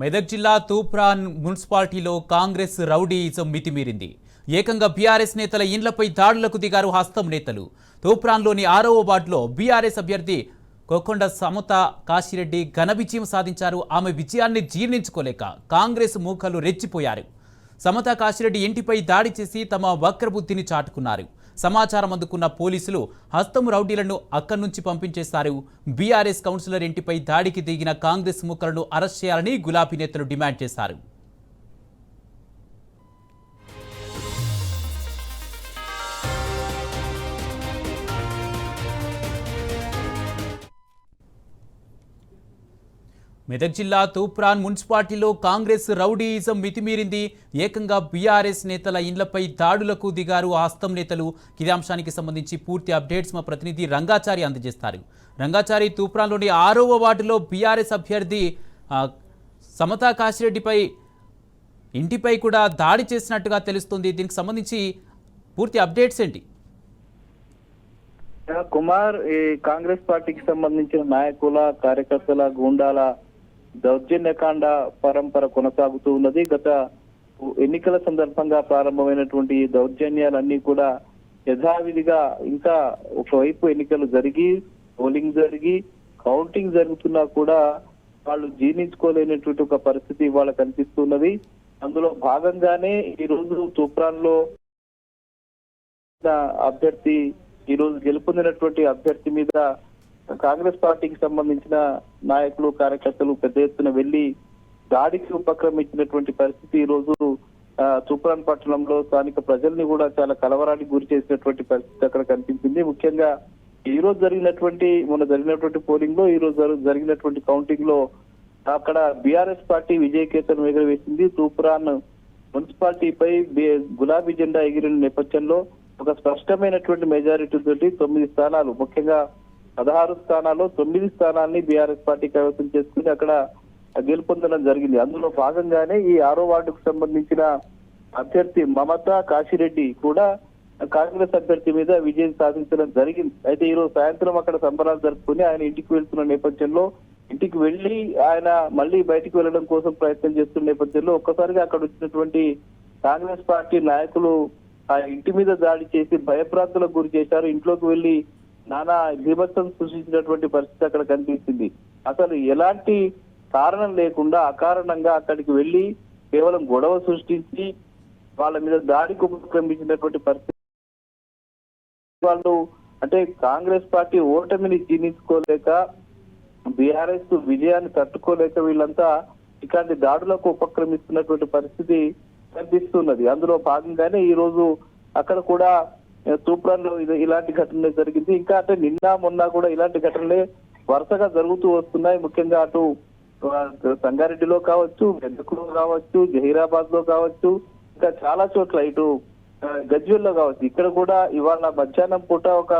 మెదక్ జిల్లా తూప్రాన్ మున్సిపాలిటీలో కాంగ్రెస్ రౌడీయిజం మితిమీరింది. ఏకంగా బీఆర్ఎస్ నేతల ఇండ్లపై దాడులకు దిగారు హస్తం నేతలు. తూప్రాన్లోని 6వ వార్డులో బీఆర్ఎస్ అభ్యర్థి కొకొండ సమత కాశిరెడ్డి ఘన విజయం సాధించారు. ఆమె విజయాన్ని జీర్ణించుకోలేక కాంగ్రెస్ మూకలు రెచ్చిపోయారు. సమత కాశిరెడ్డి ఇంటిపై దాడి చేసి తమ వక్రబుద్ధిని చాటుకున్నారు. సమాచారం అందుకున్న పోలీసులు హస్తం రౌడీలను అక్కడి నుంచి పంపించేశారు. బీఆర్ఎస్ కౌన్సిలర్ ఇంటిపై దాడికి దిగిన కాంగ్రెస్ ముక్కలను అరెస్ట్ చేయాలని గులాబీ నేతలు డిమాండ్ చేశారు. మెదక్ జిల్లా తూప్రాన్ మున్సిపాలిటీలో కాంగ్రెస్ రౌడీయిజం మితిమీరింది. ఏకంగా బీఆర్ఎస్ నేతల ఇండ్లపై దాడులకు దిగారు హస్తం నేతలు. ఇదే అంశానికి సంబంధించి పూర్తి అప్డేట్స్ మా ప్రతినిధి రంగాచారి అందజేస్తారు. రంగాచారి, తూప్రాన్లోని 6వ వార్డులో బీఆర్ఎస్ అభ్యర్థి సమతా కాశిరెడ్డిపై ఇంటిపై కూడా దాడి చేసినట్టుగా తెలుస్తుంది. దీనికి సంబంధించి పూర్తి అప్డేట్స్ ఏంటి? కుమార్, ఈ కాంగ్రెస్ పార్టీకి సంబంధించిన నాయకుల, కార్యకర్తల, గూండాల దౌర్జన్యకాండ పరంపర కొనసాగుతూ ఉన్నది. గత ఎన్నికల సందర్భంగా ప్రారంభమైనటువంటి ఈ దౌర్జన్యాలన్నీ కూడా యథావిధిగా ఇంకా ఒకవైపు ఎన్నికలు జరిగి, పోలింగ్ జరిగి, కౌంటింగ్ జరుగుతున్నా కూడా వాళ్ళు జీర్ణించుకోలేనటువంటి ఒక పరిస్థితి ఇవాళ కనిపిస్తున్నది. అందులో భాగంగానే ఈ రోజు తూప్రాన్ లో అభ్యర్థి, ఈ రోజు గెలుపొందినటువంటి అభ్యర్థి మీద కాంగ్రెస్ పార్టీకి సంబంధించిన నాయకులు, కార్యకర్తలు పెద్ద ఎత్తున వెళ్లి దాడికి ఉపక్రమించినటువంటి పరిస్థితి ఈ రోజు తూప్రాన్ పట్టణంలో స్థానిక ప్రజల్ని కూడా చాలా కలవరానికి గురి చేసినటువంటి పరిస్థితి అక్కడ కనిపించింది. ముఖ్యంగా ఈ రోజు మొన్న జరిగినటువంటి పోలింగ్ లో, ఈ రోజు జరిగినటువంటి కౌంటింగ్ లో అక్కడ బీఆర్ఎస్ పార్టీ విజయకేతనం ఎగురవేసింది. తూప్రాన్ మున్సిపాలిటీపై గులాబీ జెండా ఎగిరిన నేపథ్యంలో ఒక స్పష్టమైనటువంటి మెజారిటీ తోటి 9 స్థానాలు, ముఖ్యంగా 16 స్థానాల్లో 9 స్థానాల్ని బీఆర్ఎస్ పార్టీ కైవసం చేసుకుని అక్కడ గెలుపొందడం జరిగింది. అందులో భాగంగానే ఈ 6వ వార్డుకు సంబంధించిన అభ్యర్థి మమతా కాశిరెడ్డి కూడా కాంగ్రెస్ అభ్యర్థి మీద విజయం సాధించడం జరిగింది. అయితే ఈ రోజు సాయంత్రం అక్కడ సంబరాలు జరుపుకుని ఆయన ఇంటికి వెళ్తున్న నేపథ్యంలో, ఇంటికి వెళ్లి ఆయన మళ్ళీ బయటికి వెళ్ళడం కోసం ప్రయత్నం చేస్తున్న నేపథ్యంలో ఒక్కసారిగా అక్కడ వచ్చినటువంటి కాంగ్రెస్ పార్టీ నాయకులు ఆ ఇంటి మీద దాడి చేసి భయప్రాంతులకు గురి చేశారు. ఇంట్లోకి వెళ్లి నానా బీభత్సం సృష్టించినటువంటి పరిస్థితి అక్కడ కనిపిస్తుంది. అసలు ఎలాంటి కారణం లేకుండా అకారణంగా అక్కడికి వెళ్లి కేవలం గొడవ సృష్టించి వాళ్ళ మీద దాడికి ఉపక్రమించినటువంటి పరిస్థితి. వాళ్ళు అంటే కాంగ్రెస్ పార్టీ ఓటమిని జీర్ణించుకోలేక, బీఆర్ఎస్ విజయాన్ని తట్టుకోలేక వీళ్ళంతా ఇలాంటి దాడులకు ఉపక్రమిస్తున్నటువంటి పరిస్థితి కనిపిస్తున్నది. అందులో భాగంగానే ఈ రోజు అక్కడ కూడా తూప్రాన్ లో ఇలాంటి ఘటనలే జరిగింది. ఇంకా అంటే నిన్న మొన్న కూడా ఇలాంటి ఘటనలే వరుసగా జరుగుతూ వస్తున్నాయి. ముఖ్యంగా అటు సంగారెడ్డిలో కావచ్చు, మెదక్లో కావచ్చు, జహీరాబాద్ లో కావచ్చు, ఇంకా చాలా చోట్ల ఇటు గజ్వేల్ లో కావచ్చు. ఇక్కడ కూడా ఇవాళ మధ్యాహ్నం పూట ఒక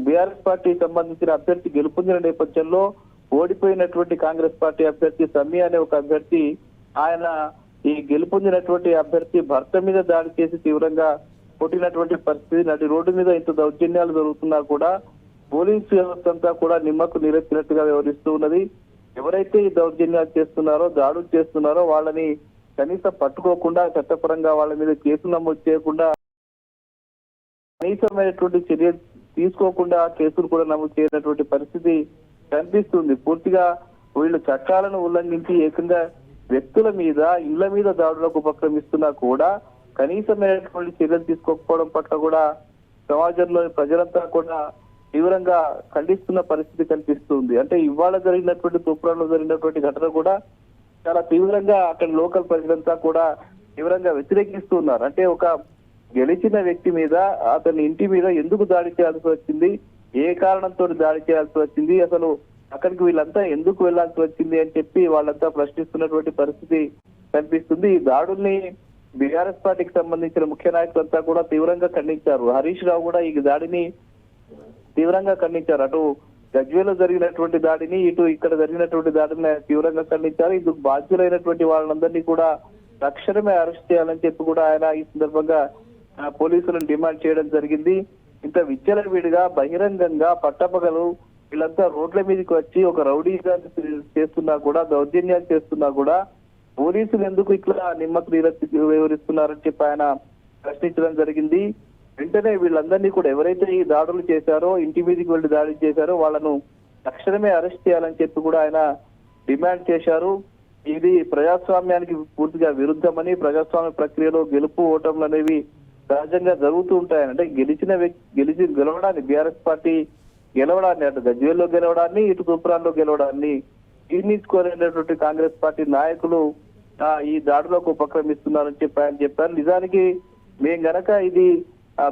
బీఆర్ఎస్ పార్టీకి సంబంధించిన అభ్యర్థి గెలుపొందిన నేపథ్యంలో ఓడిపోయినటువంటి కాంగ్రెస్ పార్టీ అభ్యర్థి సమీ అనే ఒక అభ్యర్థి, ఆయన ఈ గెలుపొందినటువంటి అభ్యర్థి భర్త మీద దాడి చేసి తీవ్రంగా కొట్టినటువంటి పరిస్థితి. నటి రోడ్డు మీద ఇంత దౌర్జన్యాలు జరుగుతున్నా కూడా పోలీసు వ్యవస్థ అంతా కూడా నిమ్మకు నీరెత్తినట్టుగా వ్యవహరిస్తూ ఉన్నది. ఎవరైతే ఈ దౌర్జన్యాలు చేస్తున్నారో, దాడులు చేస్తున్నారో వాళ్ళని కనీసం పట్టుకోకుండా, చట్టపరంగా వాళ్ళ మీద కేసులు నమోదు చేయకుండా, కనీసమైనటువంటి చర్యలు తీసుకోకుండా కేసులు కూడా నమోదు చేయనటువంటి పరిస్థితి కనిపిస్తుంది. పూర్తిగా వీళ్ళు చట్టాలను ఉల్లంఘించి ఏకంగా వ్యక్తుల మీద, ఇళ్ల మీద దాడులకు ఉపక్రమిస్తున్నా కూడా కనీసమైనటువంటి చర్యలు తీసుకోకపోవడం పట్ల కూడా సమాజంలోని ప్రజలంతా కూడా తీవ్రంగా ఖండిస్తున్న పరిస్థితి కనిపిస్తుంది. అంటే ఇవాళ జరిగినటువంటి తూప్రాన్లో జరిగినటువంటి ఘటన కూడా చాలా తీవ్రంగా అక్కడ లోకల్ ప్రజలంతా కూడా తీవ్రంగా వ్యతిరేకిస్తున్నారు. అంటే ఒక గెలిచిన వ్యక్తి మీద, అతని ఇంటి మీద ఎందుకు దాడి చేయాల్సి వచ్చింది, ఏ కారణంతో దాడి చేయాల్సి వచ్చింది, అసలు అక్కడికి వీళ్ళంతా ఎందుకు వెళ్లాల్సి వచ్చింది అని చెప్పి వాళ్ళంతా ప్రశ్నిస్తున్నటువంటి పరిస్థితి కనిపిస్తుంది. ఈ దాడుల్ని బీఆర్ఎస్ పార్టీకి సంబంధించిన ముఖ్య నాయకులంతా కూడా తీవ్రంగా ఖండించారు. హరీష్ రావు కూడా ఈ దాడిని తీవ్రంగా ఖండించారు. అటు గజ్వేల్ లో జరిగినటువంటి దాడిని, ఇటు ఇక్కడ జరిగినటువంటి దాడిని తీవ్రంగా ఖండించారు. ఇందుకు బాధ్యులైనటువంటి వాళ్ళందరినీ కూడా తక్షణమే అరెస్ట్ చేయాలని చెప్పి కూడా ఆయన ఈ సందర్భంగా పోలీసులను డిమాండ్ చేయడం జరిగింది. ఇంత విచ్చలవిడిగా బహిరంగంగా పట్టపగలు వీళ్ళంతా రోడ్ల మీదకి వచ్చి ఒక రౌడీగా చేస్తున్నా కూడా, దౌర్జన్యాలు చేస్తున్నా కూడా పోలీసులు ఎందుకు ఇట్లా నిమ్మకు నీరెత్తి వివరిస్తున్నారని చెప్పి ఆయన ప్రశ్నించడం జరిగింది. వెంటనే వీళ్ళందరినీ కూడా ఎవరైతే ఈ దాడులు చేశారో, ఇంటి మీదకి వెళ్లి దాడి చేశారో వాళ్ళను తక్షణమే అరెస్ట్ చేయాలని చెప్పి కూడా ఆయన డిమాండ్ చేశారు. ఇది ప్రజాస్వామ్యానికి పూర్తిగా విరుద్ధమని, ప్రజాస్వామ్య ప్రక్రియలో గెలుపు ఓటములు అనేవి సహజంగా జరుగుతూ ఉంటాయని, అంటే గెలవడాన్ని బీఆర్ఎస్ పార్టీ గెలవడాన్ని, అటు గజ్వేల్లో గెలవడాన్ని, ఇటు తూప్రాన్లో గెలవడాన్ని జీర్ణించుకోలేనటువంటి కాంగ్రెస్ పార్టీ నాయకులు ఈ దాడులకు ఉపక్రమిస్తున్నారని చెప్పి ఆయన చెప్పారు. నిజానికి మేము గనక ఇది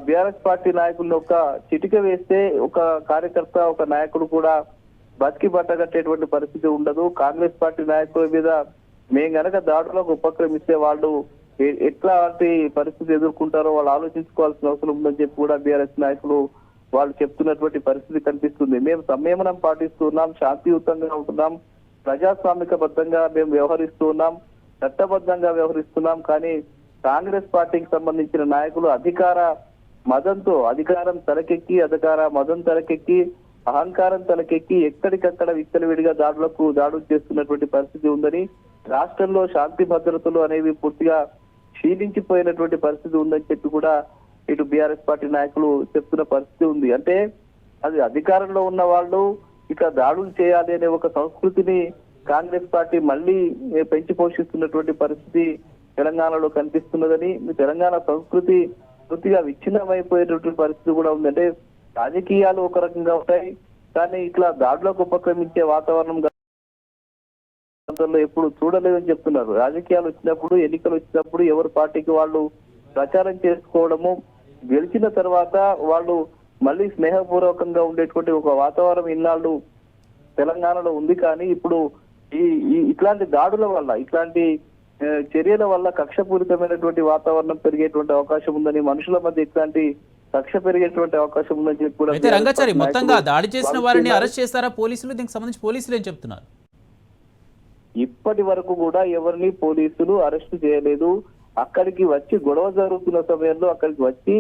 బీఆర్ఎస్ పార్టీ నాయకులను ఒక చిటిక వేస్తే ఒక కార్యకర్త, ఒక నాయకుడు కూడా బతికి బట్టగట్టేటువంటి పరిస్థితి ఉండదు. కాంగ్రెస్ పార్టీ నాయకుల మీద మేము గనక దాడులకు ఉపక్రమిస్తే వాళ్ళు ఎట్లాంటి పరిస్థితి ఎదుర్కొంటారో వాళ్ళు ఆలోచించుకోవాల్సిన అవసరం ఉందని చెప్పి కూడా బీఆర్ఎస్ నాయకులు వాళ్ళు చెప్తున్నటువంటి పరిస్థితి కనిపిస్తుంది. మేము సంయమనం పాటిస్తున్నాం, శాంతియుతంగా ఉంటున్నాం, ప్రజాస్వామికబద్ధంగా మేము వ్యవహరిస్తూ ఉన్నాం, చట్టబద్ధంగా వ్యవహరిస్తున్నాం. కానీ కాంగ్రెస్ పార్టీకి సంబంధించిన నాయకులు అధికార మదంతో, అధికారం తలకెక్కి, మదం తలకెక్కి, అహంకారం తలకెక్కి ఎక్కడికక్కడ విచ్చలవిడిగా దాడులు చేస్తున్నటువంటి పరిస్థితి ఉందని, రాష్ట్రంలో శాంతి భద్రతలు అనేవి పూర్తిగా క్షీణించిపోయినటువంటి పరిస్థితి ఉందని చెప్పి కూడా ఇటు బీఆర్ఎస్ పార్టీ నాయకులు చెప్తున్న పరిస్థితి ఉంది. అంటే అది అధికారంలో ఉన్న వాళ్ళు ఇట్లా దాడులు చేయాలి అనే ఒక సంస్కృతిని కాంగ్రెస్ పార్టీ మళ్ళీ పెంచి పోషిస్తున్నటువంటి పరిస్థితి తెలంగాణలో కనిపిస్తున్నదని, తెలంగాణ సంస్కృతి పూర్తిగా విచ్ఛిన్నమైపోయేటటువంటి పరిస్థితి కూడా ఉంది. అంటే రాజకీయాలు ఒక రకంగా ఉంటాయి, కానీ ఇట్లా దాడులకు ఉపక్రమించే వాతావరణం ఎప్పుడు చూడలేదని చెప్తున్నారు. రాజకీయాలు వచ్చినప్పుడు, ఎన్నికలు వచ్చినప్పుడు ఎవరి పార్టీకి వాళ్ళు ప్రచారం చేసుకోవడము, గెలిచిన తర్వాత వాళ్ళు మళ్ళీ స్నేహపూర్వకంగా ఉండేటువంటి ఒక వాతావరణం ఇన్నాళ్ళు తెలంగాణలో ఉంది. కానీ ఇప్పుడు ఇట్లాంటి దాడుల వల్ల, ఇట్లాంటి చర్యల వల్ల కక్షపూరితమైనటువంటి వాతావరణం పెరిగేటువంటి అవకాశం ఉందని, మనుషుల మధ్య ఇట్లాంటి కక్ష పెరిగేటువంటి అవకాశం ఉందని చెప్పి కూడా అయితే రంగాచారి మొత్తంగా దాడి చేసిన వారిని అరెస్ట్ చేస్తారా పోలీసులు? దీనికి సంబంధించి పోలీసులు ఏం చెప్తున్నారు? ఇప్పటి వరకు కూడా ఎవరిని పోలీసులు అరెస్ట్ చేయలేదు. అక్కడికి వచ్చి గొడవ జరుగుతున్న సమయంలో అక్కడికి వచ్చి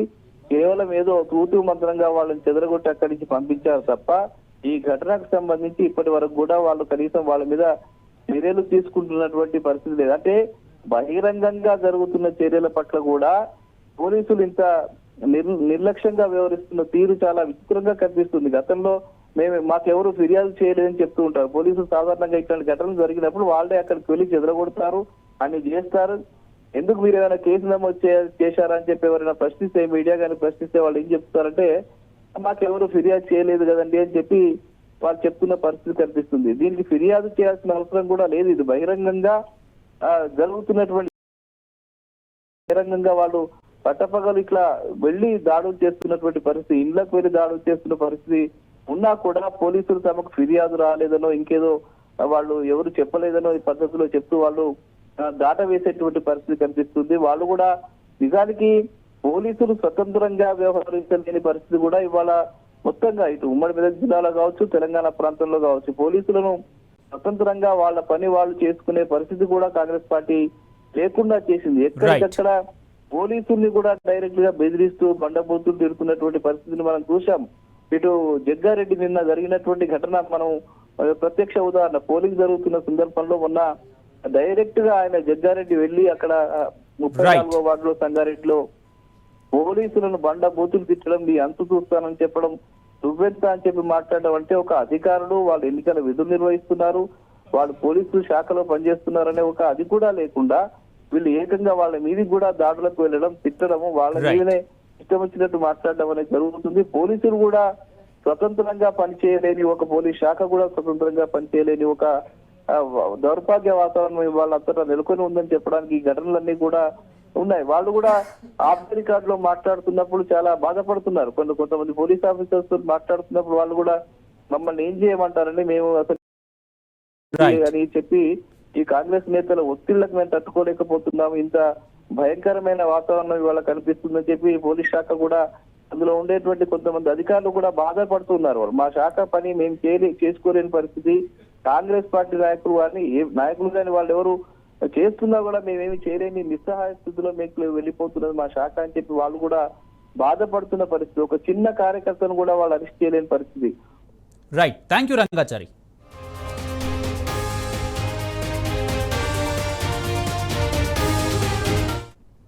కేవలం ఏదో తూతూ మంత్రంగా వాళ్ళని చెదరగొట్టి అక్కడి నుంచి పంపించారు తప్ప ఈ ఘటనకు సంబంధించి ఇప్పటి వరకు కూడా వాళ్ళు కనీసం వాళ్ళ మీద చర్యలు తీసుకుంటున్నటువంటి పరిస్థితి లేదు. అంటే బహిరంగంగా జరుగుతున్న చర్యల పట్ల కూడా పోలీసులు ఇంత నిర్లక్ష్యంగా వ్యవహరిస్తున్న తీరు చాలా విచిత్రంగా కనిపిస్తుంది. గతంలో మాకెవరు ఫిర్యాదు చేయలేదని చెప్తూ ఉంటారు పోలీసులు. సాధారణంగా ఇట్లాంటి ఘటనలు జరిగినప్పుడు వాళ్ళే అక్కడికి వెళ్ళి చెదరగొడతారు, అన్ని చేస్తారు. ఎందుకు మీరు ఏమైనా కేసు నమోదు చేశారా అని చెప్పి ఎవరైనా ప్రశ్నిస్తే, మీడియా కానీ ప్రశ్నిస్తే వాళ్ళు ఏం చెప్తారంటే మాకెవరు ఫిర్యాదు చేయలేదు కదండి అని చెప్పి వాళ్ళు చెప్తున్న పరిస్థితి కనిపిస్తుంది. దీనికి ఫిర్యాదు చేయాల్సిన అవసరం కూడా లేదు. ఇది బహిరంగంగా జరుగుతున్నటువంటి, బహిరంగంగా వాళ్ళు పట్టపగలు ఇట్లా వెళ్లి దాడులు చేస్తున్నటువంటి పరిస్థితి, ఇళ్లకు వెళ్లి దాడులు చేస్తున్న పరిస్థితి ఉన్నా కూడా పోలీసులు తమకు ఫిర్యాదు రాలేదనో, ఇంకేదో వాళ్ళు ఎవరు చెప్పలేదనో ఈ పద్ధతిలో చెప్తూ వాళ్ళు దాట వేసేటువంటి పరిస్థితి కనిపిస్తుంది. వాళ్ళు కూడా నిజానికి పోలీసులు స్వతంత్రంగా వ్యవహరించలేని పరిస్థితి కూడా ఇవాళ మొత్తంగా ఇటు ఉమ్మడి మెదక్ జిల్లాలో కావచ్చు, తెలంగాణ ప్రాంతంలో కావచ్చు, పోలీసులను స్వతంత్రంగా వాళ్ళ పని వాళ్ళు చేసుకునే పరిస్థితి కూడా కాంగ్రెస్ పార్టీ లేకుండా చేసింది. ఎక్కడికక్కడ పోలీసుల్ని కూడా డైరెక్ట్ గా బెదిరిస్తూ బండబూతులు తిరుగుతున్నటువంటి పరిస్థితిని మనం చూసాం. ఇటు జగ్గారెడ్డి నిన్న జరిగినటువంటి ఘటన మనం ప్రత్యక్ష ఉదాహరణ. పోలింగ్ జరుగుతున్న సందర్భంలో మొన్న డైరెక్ట్ గా ఆయన జగ్గారెడ్డి వెళ్లి అక్కడ 34వ వార్డులో సంగారెడ్డిలో పోలీసులను బండ బూతులు తిట్టడం, నీ అంతు చూస్తానని చెప్పడం, నువ్వెంత అని చెప్పి మాట్లాడడం అంటే ఒక అధికారులు వాళ్ళు ఎన్నికల విధులు నిర్వహిస్తున్నారు, వాళ్ళు పోలీసు శాఖలో పనిచేస్తున్నారనే ఒక అది కూడా లేకుండా వీళ్ళు ఏకంగా వాళ్ళ మీదకి కూడా దాడులకు వెళ్ళడం, తిట్టడము, వాళ్ళ మీదనే ఇష్టం వచ్చినట్టు మాట్లాడడం అనేది జరుగుతుంది. పోలీసులు కూడా స్వతంత్రంగా పనిచేయలేని, ఒక పోలీస్ శాఖ కూడా స్వతంత్రంగా పనిచేయలేని ఒక దౌర్భాగ్య వాతావరణం వాళ్ళంతటా నెలకొని ఉందని చెప్పడానికి ఈ ఘటనలన్నీ కూడా ఉన్నాయి. వాళ్ళు కూడా ఆఫ్ ది రికార్డ్ లో మాట్లాడుతున్నప్పుడు చాలా బాధపడుతున్నారు. కొంతమంది పోలీస్ ఆఫీసర్స్ తో మాట్లాడుతున్నప్పుడు వాళ్ళు కూడా మమ్మల్ని ఏం చేయమంటారండి, మేము అసలు అని చెప్పి ఈ కాంగ్రెస్ నేతల ఒత్తిళ్లకు మేము తట్టుకోలేకపోతున్నాము, ఇంత భయంకరమైన వాతావరణం ఇవాళ కనిపిస్తుందని చెప్పి పోలీస్ శాఖ కూడా, అందులో ఉండేటువంటి కొంతమంది అధికారులు కూడా బాధపడుతున్నారు. వాళ్ళు మా శాఖ పని మేము చేసుకోలేని పరిస్థితి, కాంగ్రెస్ పార్టీ నాయకులు కానీ వాళ్ళు ఎవరు చేస్తున్నా కూడా మేమేమి చేయలేని నిస్సహాయ స్థితిలో మీకు వెళ్ళిపోతున్నది మా శాఖ అని చెప్పి వాళ్ళు కూడా బాధపడుతున్న పరిస్థితి. ఒక చిన్న కార్యకర్తను కూడా వాళ్ళు అరెస్ట్ చేయలేని పరిస్థితి. Right, thank you Rangachari.